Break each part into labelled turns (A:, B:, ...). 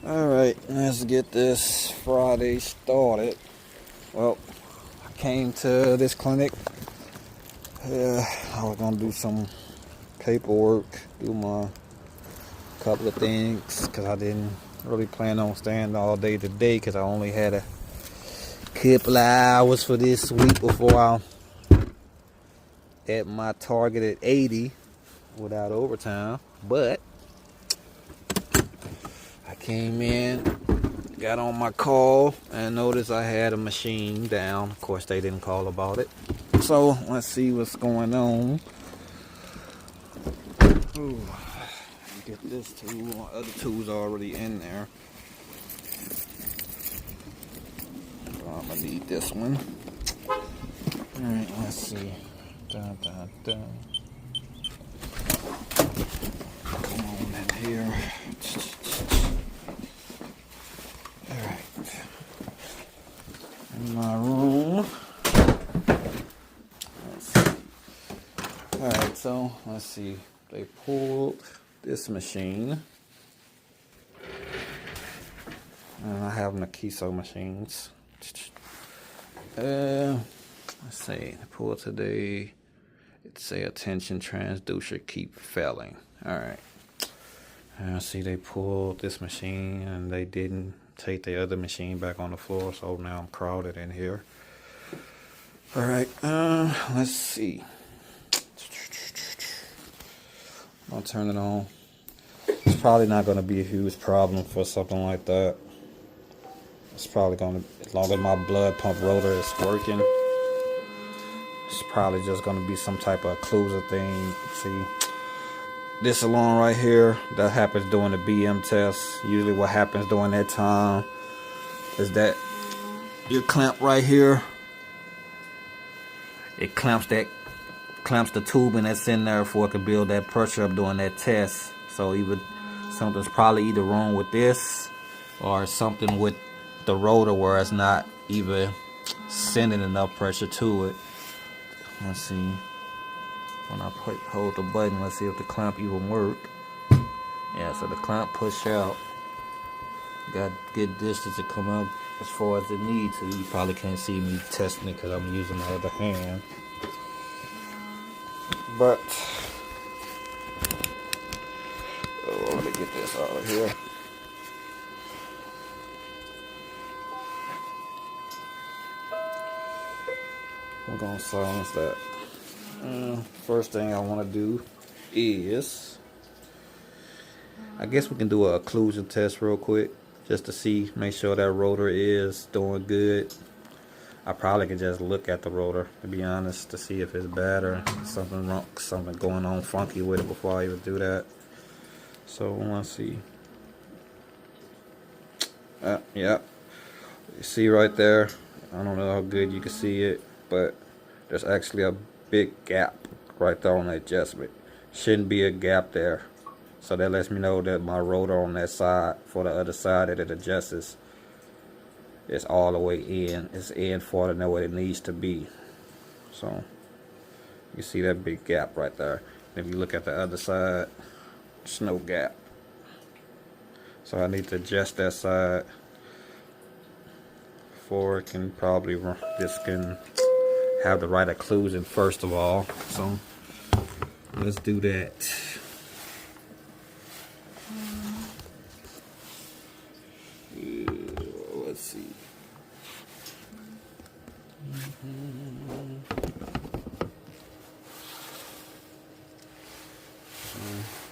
A: Alright, let's get this Friday started. Well, I came to this clinic. I was gonna do some paperwork, do my couple of things, because I didn't really plan on staying all day today, because I only had a couple of hours for this week before I'm at my targeted 80 without overtime. But I came in, got on my call, and noticed I had a machine down. Of course, they didn't call about it. So let's see what's going on. Ooh, get this tool. My other tool's already in there. So I'm gonna need this one. Alright, let's see. Dun, dun, dun. Come on in here. Alright. In my room. Let's see. Alright, so let's see. They pulled this machine. And I have Nikkiso machines. Let's see. They pulled today. It say attention transducer keep failing. Alright. I see they pulled this machine and they didn't take the other machine back on the floor, so now I'm crowded in here. Alright, let's see. I'll turn it on. It's probably not going to be a huge problem for something like that. It's probably going to, as long as my blood pump rotor is working, it's probably just going to be some type of occlusive thing. See, this alarm right here, that happens during the BM test. Usually what happens during that time is that your clamp right here, it clamps the tubing that's in there for it to build that pressure up during that test. So something's probably either wrong with this or something with the rotor where it's not even sending enough pressure to it. Let's see. When I hold the button, let's see if the clamp even work. Yeah, so the clamp push out. Got good distance to come up as far as it needs to. You probably can't see me testing it because I'm using my other hand. But let me get this out of here. We're gonna silence that. First thing I want to do is, I guess we can do a occlusion test real quick, just to see, make sure that rotor is doing good. I probably could just look at the rotor, to be honest, to see if it's bad or something wrong, something going on funky with it before I even do that. So let's see. Yeah, you see right there. I don't know how good you can see it, but there's actually a big gap right there on the adjustment. Shouldn't be a gap there. So that lets me know that my rotor on that side, for the other side that it adjusts, it's all the way in. It's in farther than what it needs to be. So you see that big gap right there. If you look at the other side, there's no gap. So I need to adjust that side before it can probably run. This can have the right occlusion first of all. So let's do that. Let's see.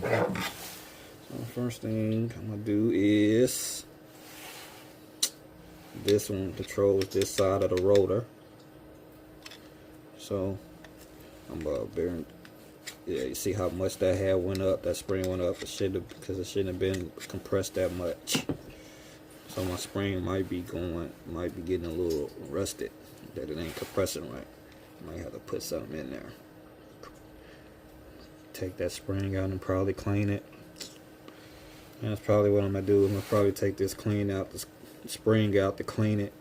A: So the first thing I'm gonna do is, this one controls this side of the rotor. So I'm bearing. Yeah, you see how much that head went up, that spring went up. It shouldn't have, because it shouldn't have been compressed that much. So my spring might be getting a little rusted, that it ain't compressing right. Might have to put something in there. Take that spring out and probably clean it. And that's probably what I'm gonna do. I'm gonna probably take this spring out to clean it,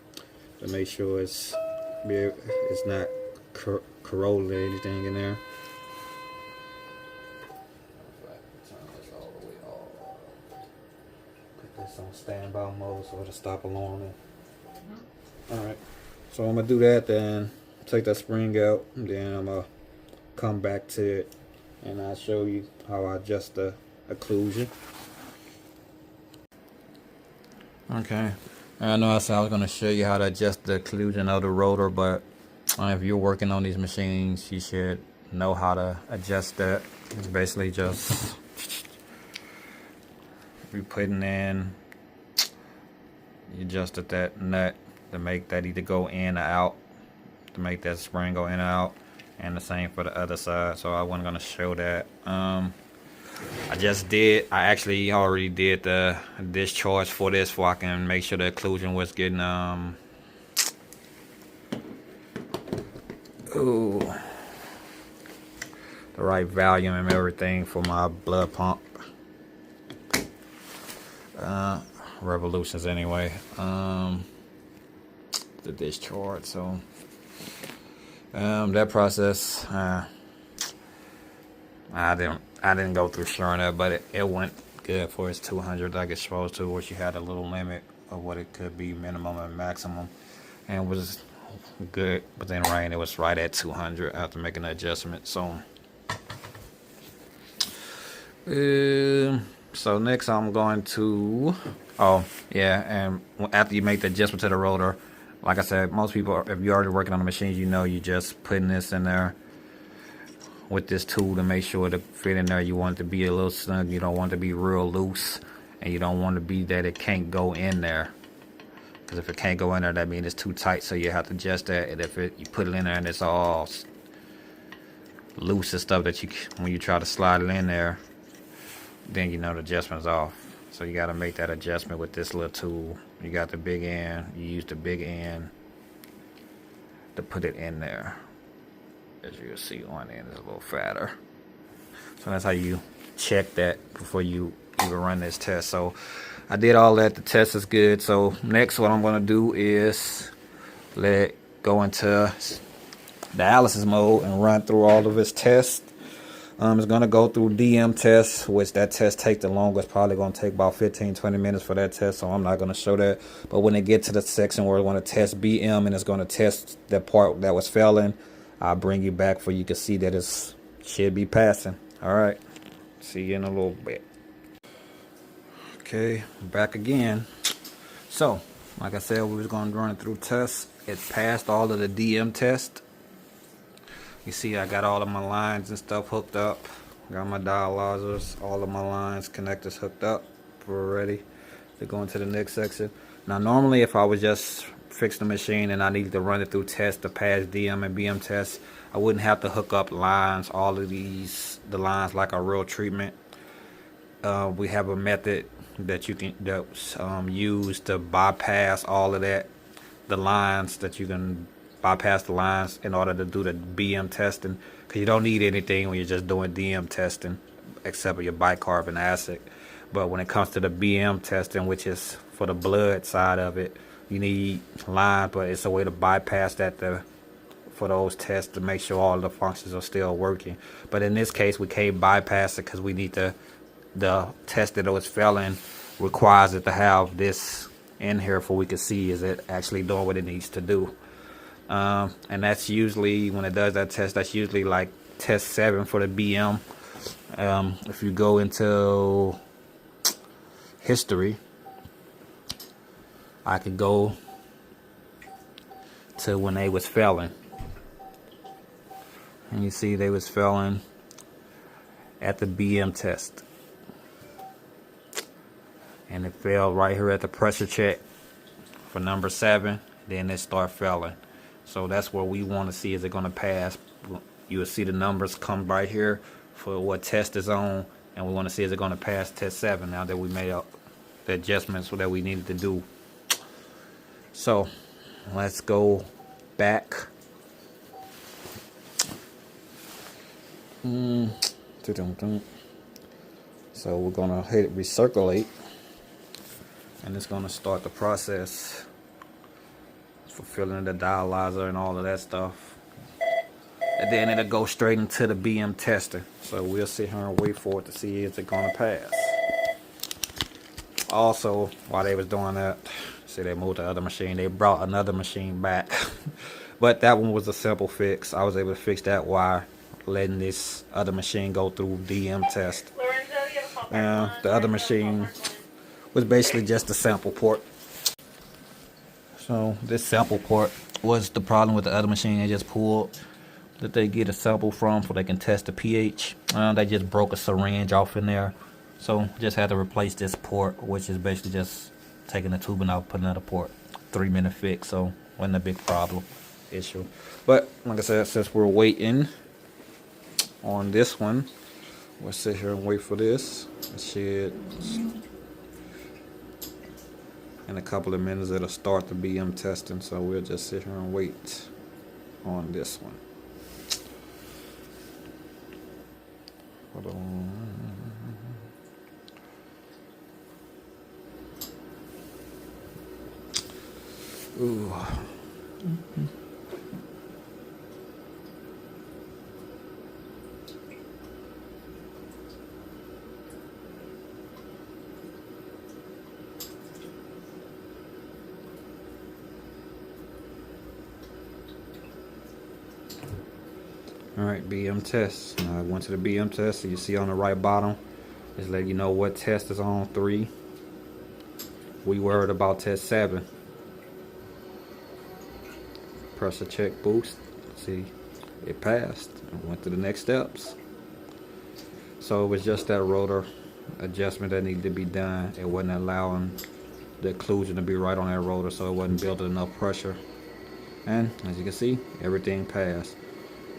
A: to make sure it's not corroded or anything in there. It's on standby mode, so it'll stop alarming. Alright, so I'm gonna do that, then take that spring out, and then I'm gonna come back to it and I'll show you how I adjust the occlusion. Okay, I know I said I was gonna show you how to adjust the occlusion of the rotor, but if you're working on these machines, you should know how to adjust that. It's basically just you putting in, you adjusted that nut to make that either go in or out, to make that spring go in and out, and the same for the other side. So I wasn't gonna show that. I actually already did the discharge for this, so I can make sure the occlusion was getting the right volume and everything for my blood pump revolutions anyway. The discharge, so that process I didn't go through showing that, but it went good for its 200 like it's supposed to, which you had a little limit of what it could be, minimum and maximum, and it was good. But then it was right at 200 after making the adjustment. So so next I'm going to, and after you make the adjustment to the rotor, like I said, most people, if you're already working on the machines, you know, you just putting this in there with this tool to make sure to fit in there. You want it to be a little snug, you don't want it to be real loose, and you don't want it to be that it can't go in there, because if it can't go in there, that means it's too tight, so you have to adjust that. And if you put it in there and it's all loose and stuff, that when you try to slide it in there, then you know the adjustment's off. So you got to make that adjustment with this little tool. You got the big end, you use the big end to put it in there. As you can see, one end is a little fatter. So that's how you check that before you even run this test. So I did all that. The test is good. So next, what I'm going to do is let it go into dialysis mode and run through all of its tests. It's going to go through DM tests, which that test takes the longest. Probably going to take about 15-20 minutes for that test, so I'm not going to show that. But when it gets to the section where it's going to test BM and it's going to test that part that was failing, I'll bring you back for you can see that it should be passing. All right, see you in a little bit. Okay, back again. So like I said, we was going to run it through tests. It passed all of the DM tests. You see, I got all of my lines and stuff hooked up. Got my dialyzers, all of my lines, connectors hooked up. We're ready to go into the next section. Now, normally, if I was just fix the machine and I needed to run it through tests to pass DM and BM tests, I wouldn't have to hook up lines, all of the lines like a real treatment. We have a method that you can use to bypass all of that, the lines, that you can bypass the lines in order to do the BM testing, because you don't need anything when you're just doing DM testing except for your bicarbonate acid. But when it comes to the BM testing, which is for the blood side of it, you need lines, but it's a way to bypass that for those tests to make sure all the functions are still working. But in this case, we can't bypass it because we need the test that it was failing requires it to have this in here for we can see is it actually doing what it needs to do. And that's usually, when it does that test, that's usually like test 7 for the BM. If you go into history, I could go to when they was failing, and you see they was failing at the BM test, and it failed right here at the pressure check for number 7. Then it start failing. So that's where we want to see, is it going to pass. You will see the numbers come right here for what test is on, and we want to see, is it going to pass test 7 now that we made up the adjustments that we needed to do. So let's go back. So we're going to hit recirculate, and it's going to start the process for filling the dialyzer and all of that stuff. And then it'll go straight into the BM tester. So we'll sit here and wait for it to see, is it going to pass. Also, while they was doing that, see, they moved the other machine. They brought another machine back. But that one was a simple fix. I was able to fix that while letting this other machine go through DM test. The other machine was basically just a sample port. So this sample port was the problem with the other machine. They just pulled that they get a sample from so they can test the pH. They just broke a syringe off in there. So just had to replace this port, which is basically just taking the tubing out, putting another port. 3-minute fix, so wasn't a big problem issue. But like I said, since we're waiting on this one, we'll sit here and wait for this. It should, in a couple of minutes, it'll start the BM testing. So we'll just sit here and wait on this one. Hold on. Ooh. Alright, BM test. I went to the BM test, so you see on the right bottom, it's letting you know what test is on 3. We worried about test 7. Pressure check boost. See, it passed. I went to the next steps. So it was just that rotor adjustment that needed to be done. It wasn't allowing the occlusion to be right on that rotor, so it wasn't building enough pressure. And as you can see, everything passed.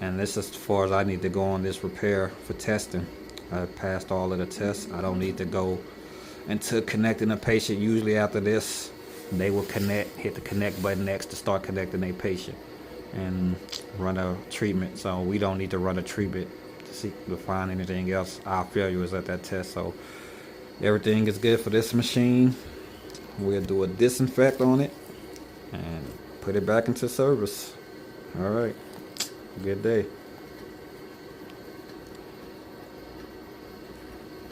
A: And this is as far as I need to go on this repair for testing. I passed all of the tests. I don't need to go into connecting a patient. Usually after this, they will hit the connect button next to start connecting a patient and run a treatment. So we don't need to run a treatment to find anything else. Our failure is at that test. So everything is good for this machine. We'll do a disinfect on it and put it back into service. All right. Good day.